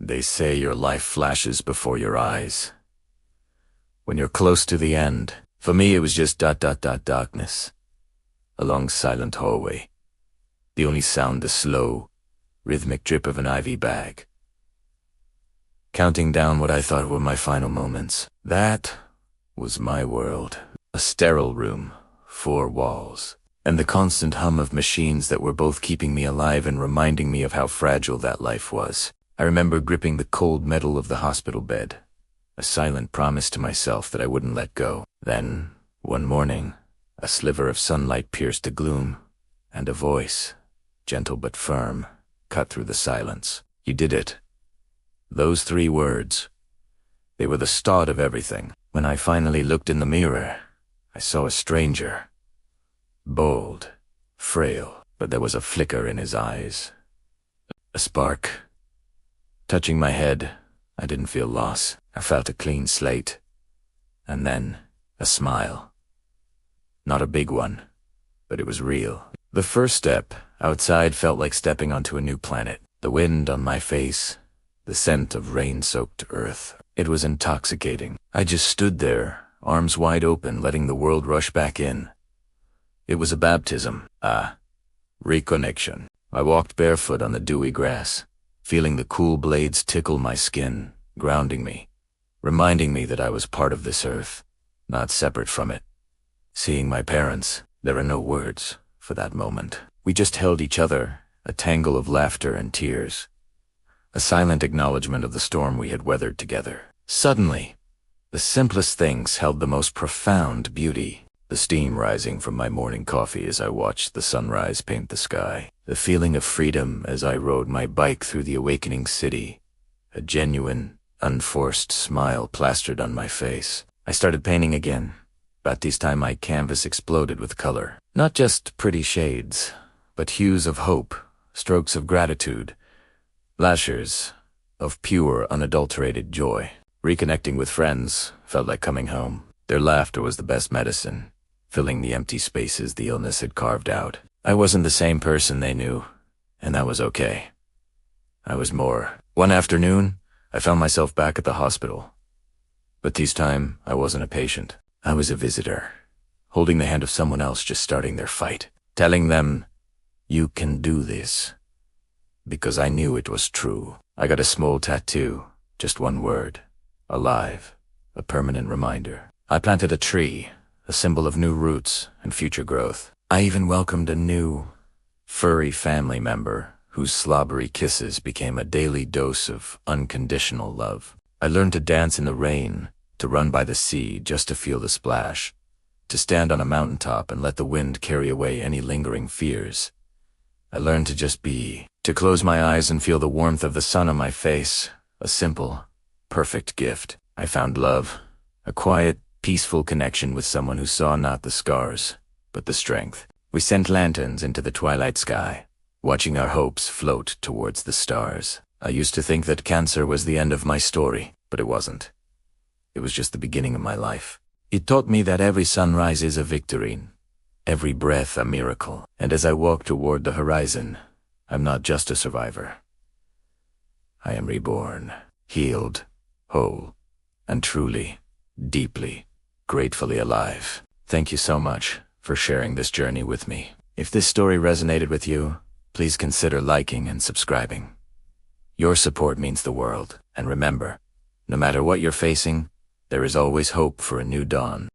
They say your life flashes before your eyes. When you're close to the end, for me it was just darkness. A long silent hallway. The only sound the slow, rhythmic drip of an IV bag. Counting down what I thought were my final moments. That was my world. A sterile room, 4 walls, and the constant hum of machines that were both keeping me alive and reminding me of how fragile that life was. I remember gripping the cold metal of the hospital bed, a silent promise to myself that I wouldn't let go. Then, one morning, a sliver of sunlight pierced the gloom, and a voice, gentle but firm, cut through the silence. You did it. Those 3 words. They were the start of everything. When I finally looked in the mirror, I saw a stranger. Bold, frail, but there was a flicker in his eyes. A spark. Touching my head, I didn't feel loss. I felt a clean slate. And then, a smile. Not a big one, but it was real. The first step outside felt like stepping onto a new planet. The wind on my face, the scent of rain-soaked earth. It was intoxicating. I just stood there, arms wide open, letting the world rush back in. It was a baptism. Reconnection. I walked barefoot on the dewy grass, feeling the cool blades tickle my skin, grounding me, reminding me that I was part of this earth, not separate from it. Seeing my parents, there are no words for that moment. We just held each other, a tangle of laughter and tears. A silent acknowledgement of the storm we had weathered together. Suddenly, the simplest things held the most profound beauty. The steam rising from my morning coffee as I watched the sunrise paint the sky. The feeling of freedom as I rode my bike through the awakening city. A genuine, unforced smile plastered on my face. I started painting again, but this time my canvas exploded with color. Not just pretty shades, but hues of hope, strokes of gratitude, lashes of pure, unadulterated joy. Reconnecting with friends felt like coming home. Their laughter was the best medicine, filling the empty spaces the illness had carved out. I wasn't the same person they knew, and that was okay. I was more. One afternoon, I found myself back at the hospital. But this time, I wasn't a patient. I was a visitor, holding the hand of someone else just starting their fight, telling them, "You can do this." Because I knew it was true. I got a small tattoo, just one word. Alive, a permanent reminder. I planted a tree, a symbol of new roots and future growth. I even welcomed a new, furry family member whose slobbery kisses became a daily dose of unconditional love. I learned to dance in the rain, to run by the sea just to feel the splash, to stand on a mountaintop and let the wind carry away any lingering fears. I learned to just be, to close my eyes and feel the warmth of the sun on my face, a simple, perfect gift. I found love, a quiet, peaceful connection with someone who saw not the scars, but the strength. We sent lanterns into the twilight sky, watching our hopes float towards the stars. I used to think that cancer was the end of my story, but it wasn't. It was just the beginning of my life. It taught me that every sunrise is a victory, every breath a miracle. And as I walk toward the horizon, I'm not just a survivor. I am reborn, healed, whole, and truly, deeply, gratefully alive. Thank you so much for sharing this journey with me. If this story resonated with you, please consider liking and subscribing. Your support means the world. And remember, no matter what you're facing, there is always hope for a new dawn.